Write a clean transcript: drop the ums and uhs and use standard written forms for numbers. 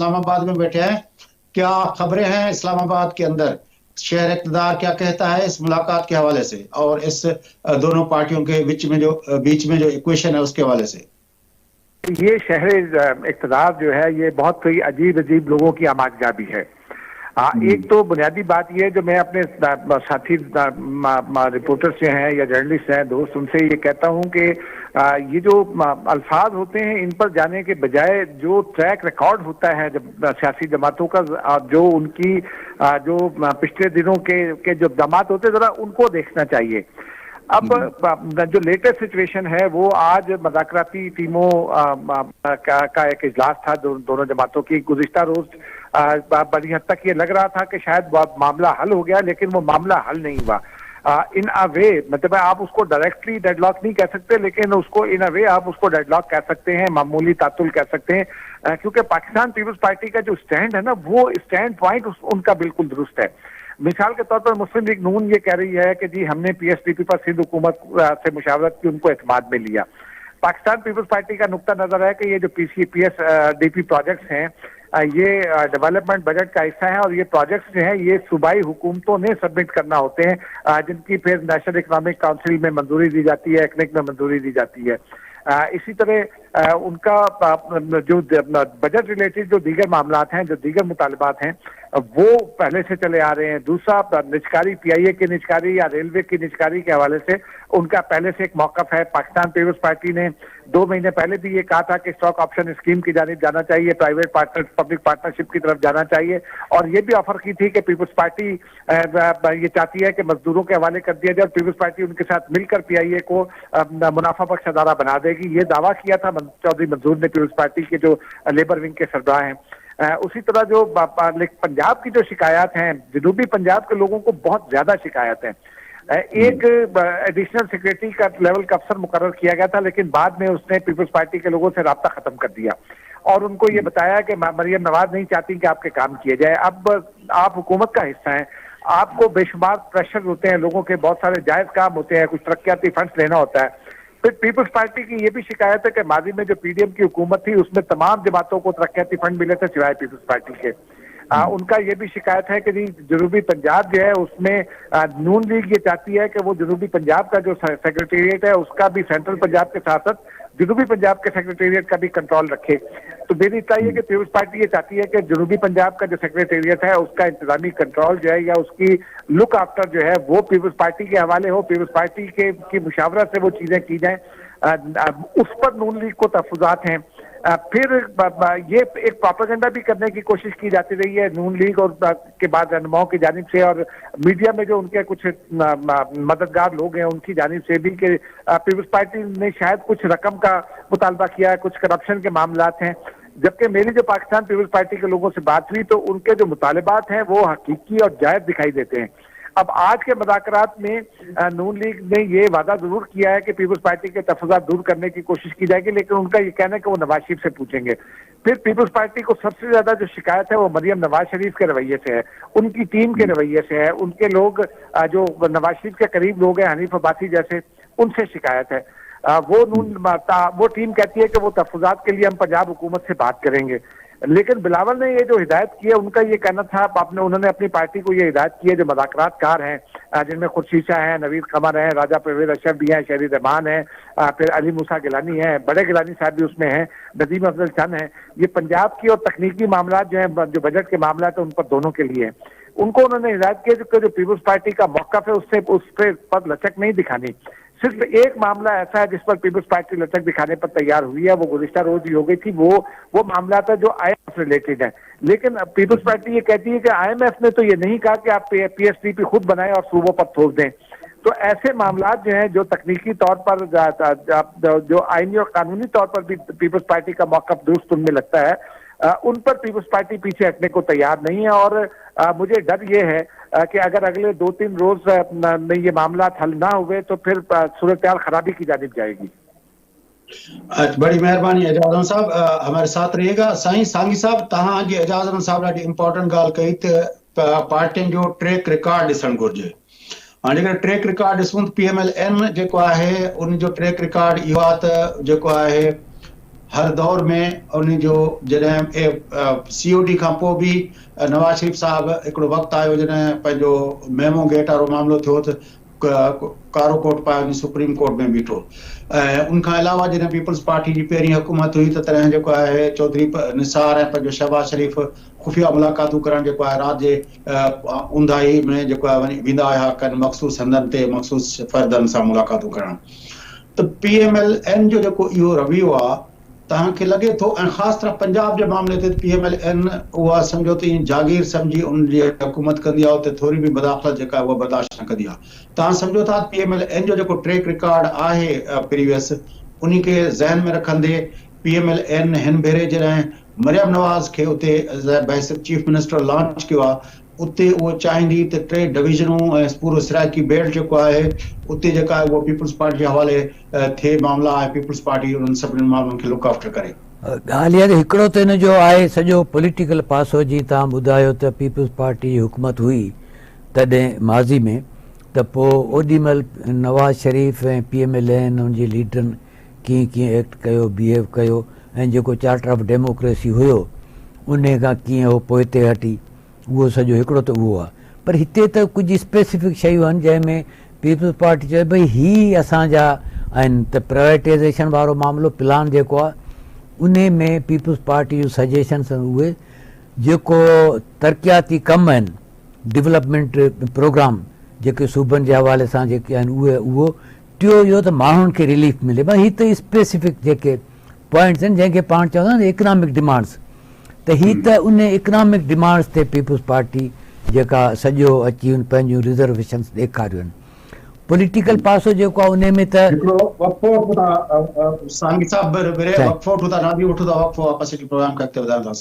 इस्लामाबाद में बैठे हैं। क्या खबरें हैं इस्लामाबाद के अंदर? शहर इक़्तिदार क्या कहता है इस मुलाकात के हवाले से और इस दोनों पार्टियों के बीच में जो इक्वेशन है उसके हवाले से? ये शहर इक़्तिदार जो है ये बहुत ही अजीब अजीब लोगों की आमाजगाबी है। एक तो बुनियादी बात ये है जो मैं अपने साथी रिपोर्टर्स जो हैं या जर्नलिस्ट हैं दोस्त उनसे ये कहता हूं कि ये जो अल्फाज होते हैं इन पर जाने के बजाय जो ट्रैक रिकॉर्ड होता है जब सियासी जमातों का जो उनकी जो पिछले दिनों के जो जमात होते जरा उनको देखना चाहिए। अब जो लेटेस्ट सिचुएशन है वो आज मज़ाकराती टीमों का एक इजलास था दोनों जमातों की। गुज़िश्ता रोज बड़ी हद तक ये लग रहा था कि शायद मामला हल हो गया, लेकिन वो मामला हल नहीं हुआ। इन अ वे मतलब आप उसको डायरेक्टली डेडलॉक नहीं कह सकते, लेकिन उसको इन अ वे आप उसको डेडलॉक कह सकते हैं, मामूली तातुल कह सकते हैं, क्योंकि पाकिस्तान पीपल्स पार्टी का जो स्टैंड है ना वो स्टैंड पॉइंट उनका बिल्कुल दुरुस्त है। मिसाल के तौर पर मुस्लिम लीग नून ये कह रही है कि जी हमने पीएसडीपी पर सिंध हुकूमत से मुशावरत की, उनको एतमाद में लिया। पाकिस्तान पीपल्स पार्टी का नुक्ता नजर है कि ये जो पीएसडीपी प्रोजेक्ट्स हैं ये डेवलपमेंट बजट का हिस्सा है और ये प्रोजेक्ट्स जो हैं ये सूबाई हुकूमतों ने सबमिट करना होते हैं, जिनकी फिर नेशनल इकनॉमिक काउंसिल में मंजूरी दी जाती है, एक्निक में मंजूरी दी जाती है। इसी तरह उनका जो बजट रिलेटेड जो दीगर मामलात हैं, जो दीगर मुतालबात हैं वो पहले से चले आ रहे हैं। दूसरा निजकारी पीआईए की निजकारी या रेलवे की निजकारी के हवाले से उनका पहले से एक मौकफ है। पाकिस्तान पीपल्स पार्टी ने 2 महीने पहले भी ये कहा था कि स्टॉक ऑप्शन स्कीम की जानिब जाना चाहिए, प्राइवेट पब्लिक पार्टनरशिप की तरफ जाना चाहिए, और ये भी ऑफर की थी कि पीपल्स पार्टी ये चाहती है कि मजदूरों के हवाले कर दिया जाए और पीपल्स पार्टी उनके साथ मिलकर पीआईए को मुनाफा बख्श अदारा बना देगी। ये दावा किया था चौधरी मंसूर ने, पीपल्स पार्टी के जो लेबर विंग के सरबराह हैं। उसी तरह जो पंजाब की जो शिकायत हैं, जनूबी पंजाब के लोगों को बहुत ज्यादा शिकायत है। एक एडिशनल सेक्रेटरी का लेवल का अफसर मुकर्रर किया गया था, लेकिन बाद में उसने पीपल्स पार्टी के लोगों से राब्ता खत्म कर दिया और उनको ये बताया कि मरियम नवाज नहीं चाहती कि आपके काम किए जाए। अब आप हुकूमत का हिस्सा हैं, आपको बेशुमार प्रेशर होते हैं, लोगों के बहुत सारे जायज काम होते हैं, कुछ तरक्याती फंड्स लेना होता है। फिर पीपल्स पार्टी की ये भी शिकायत है कि माजी में जो पीडीएम की हुकूमत थी उसमें तमाम जमातों को तरक्याती फंड मिले थे सिवाय पीपल्स पार्टी के। उनका ये भी शिकायत है कि जी जनूबी पंजाब जो है उसमें नून लीग ये चाहती है कि वो जनूबी पंजाब का जो सेक्रेटेरिएट है उसका भी सेंट्रल पंजाब के साथ साथ जनूबी पंजाब के सेक्रेटेरिएट का भी कंट्रोल रखे। तो मेरी इतना ये कि पीपल्स पार्टी ये चाहती है कि जनूबी पंजाब का जो सेक्रेटेरिएट है उसका इंतजामी कंट्रोल जो है या उसकी लुक आफ्टर जो है वो पीपल्स पार्टी के हवाले हो, पीपल्स पार्टी की मुशावरत से वो चीजें की जाएं। उस पर नून लीग को तहफुजात हैं। फिर ये एक प्रोपेगेंडा भी करने की कोशिश की जाती रही है नून लीग और के बाद रहनुमाओं की जानिब से और मीडिया में जो उनके कुछ मददगार लोग हैं उनकी जानिब से भी कि पीपल्स पार्टी ने शायद कुछ रकम का मुतालबा किया है, कुछ करप्शन के मामलात हैं। जबकि मेरी जो पाकिस्तान पीपल्स पार्टी के लोगों से बात हुई तो उनके जो मुतालबात हैं वो हकीकी और जायज दिखाई देते हैं। अब आज के मुज़ाकरात में नून लीग ने ये वादा जरूर किया है कि पीपल्स पार्टी के तफज़ात दूर करने की कोशिश की जाएगी, लेकिन उनका ये कहना है कि वो नवाज शरीफ से पूछेंगे। फिर पीपल्स पार्टी को सबसे ज्यादा जो शिकायत है वो मरियम नवाज शरीफ के रवैये से है, उनकी टीम के रवैये से है, उनके लोग जो नवाज शरीफ के करीब लोग हैं हनीफ अब्बासी जैसे, उनसे शिकायत है। वो टीम कहती है कि वो तफज़ात के लिए हम पंजाब हुकूमत से बात करेंगे, लेकिन बिलावल ने ये जो हिदायत की है उनका ये कहना था, उन्होंने अपनी पार्टी को ये हिदायत की है जो मज़ाकरात कार हैं जिनमें खुर्शीद शाह हैं, नवीद कमर हैं, राजा परवेज अशरफ भी हैं, शहरी रहमान हैं, फिर अली मूसा गिलानी हैं, बड़े गिलानी साहब भी उसमें हैं, नदीम अफजल चंद हैं। ये पंजाब की और तकनीकी मामला जो है जो बजट के मामला है उन पर दोनों के लिए उनको उन्होंने हिदायत की जो पीपल्स पार्टी का मौक़िफ़ है उस पर लचक नहीं दिखानी। सिर्फ एक मामला ऐसा है जिस पर पीपल्स पार्टी लचक दिखाने पर तैयार हुई है, वो गुज़िश्ता रोज ही हो गई थी। वो मामला था जो IMF रिलेटेड है, लेकिन पीपल्स पार्टी ये कहती है कि IMF ने तो ये नहीं कहा कि आप PSDP खुद बनाएं और सूबों पर थोप दें। तो ऐसे मामला जो हैं जो तकनीकी तौर पर जो आईनी और कानूनी तौर पर भी पीपल्स पार्टी का मौक़िफ़ दुरुस्त उनमें लगता है, उन पर पीपल्स पार्टी पीछे हटने को तैयार नहीं है। और मुझे डर ये है कि अगर अगले 2-3 रोज में ये मामला हल ना हुए तो फिर सूरत खराबी की जानिब जाएगी। बड़ी मेहरबानी एजाज साहब, हमारे साथ रहिएगा। साईं सांगी साहब, तहां जी एजाज साहब ॾाढी इंपॉर्टेंट ॻाल्हि कई त पार्टियुनि जो ट्रैक रिकॉर्ड ॾिसणु घुरिजे। हाणे जेकर ट्रैक रिकॉर्ड ॾिसूं PMLN जेको आहे उन जो ट्रैक रिकॉर्ड इहो आहे त जेको आहे हर दौर में उन जो जॾहिं COD खां पोइ बि नवाज शरीफ साहब हिकिड़ो वक़्तु आयो जॾहिं पंहिंजो मेमो गेट वारो मामिलो थियो त कारो कोट पाए वञी सुप्रीम कोर्ट में बीठो। ऐं उनखां अलावा जॾहिं पीपल्स पार्टी जी पहिरीं हुकूमत हुई त तॾहिं जेको आहे चौधरी निसार ऐं पंहिंजो शहबाज शरीफ खुफ़िया मुलाक़ातूं करणु जेको आहे राति जे ऊंदाही में जेको आहे वञी वेंदा हुआ कनि मख़सूस हंधनि ते मख़सूस फ़र्दनि सां मुलाक़ातूं करणु। त PMLN जो जेको इहो रवैयो आहे तव्हांखे लॻे थो, ऐं ख़ासि तरह पंजाब जे मामले ते PMLN उहा सम्झो त ईअं जागीर सम्झी उन जी हुकूमत कंदी आहे, उते थोरी बि मदाख़लत जेका आहे उहा बर्दाश्त न कंदी आहे। तव्हां सम्झो था PMLN जो जेको ट्रैक रिकॉर्ड आहे प्रीवियस, उन खे ज़हन में रखंदे PMLN हिन भेरे जॾहिं मरियम नवाज़ खे उते बहसियत चीफ मिनिस्टर लॉन्च कयो आहे, उते उहो चाहींदी त 3 डिवीज़नूं ऐं पूरो सिराइकी बेल्ट जेको आहे उते जेका आहे उहो पीपल्स पार्टी जे हवाले थिए मामला आहे, पीपल्स पार्टी उन्हनि सभिनी मामलनि खे लुक आफ्टर करे। ॻाल्हि इहा त हिकिड़ो त हिन जो आहे सॼो पॉलिटिकल पासो, जीअं तव्हां ॿुधायो त पीपल्स पार्टी जी हुकूमत हुई तॾहिं माज़ी में, त पोइ ओॾीमहिल नवाज़ शरीफ ऐं PMLN उन जे लीडरनि कीअं कीअं एक्ट कयो, बिहेव कयो, ऐं जेको चार्टर ऑफ डेमोक्रेसी हुयो उन खां कीअं उहो पोइ ते हटी, उहो सॼो हिकिड़ो त उहो आहे। पर हिते त कुझु स्पेसिफिक शयूं आहिनि जंहिंमें पीपल्स पार्टी चए भई ही असांजा आहिनि। त प्राइवेटाइज़ेशन वारो मामिलो प्लान जेको आहे उन में पीपल्स पार्टी जूं सजेशन्स आहिनि, उहे जेको तरक़ियाती कम आहिनि, डेवलपमेंट प्रोग्राम जेके सूबनि जे हवाले सां जेके आहिनि उहो टियों इहो त माण्हुनि खे रिलीफ मिले। भई हीअ त स्पेसिफिक जेके पॉइंट्स आहिनि जंहिंखे पाण चवंदा आहिनि इकनॉमिक डिमांड्स, त हीअ त उन इकनॉमिक डिमांड्स ते पीपल्स पार्टी जेका सॼो अची पंहिंजूं रिज़र्वेशन्स ॾेखारियूं आहिनि। पॉलिटिकल पासो जेको आहे उन में त सांगी साहब वक़फ़ो वठो था, राबी वठो था, वक़फ़ो वापसि प्रोग्राम करते वधाइण था।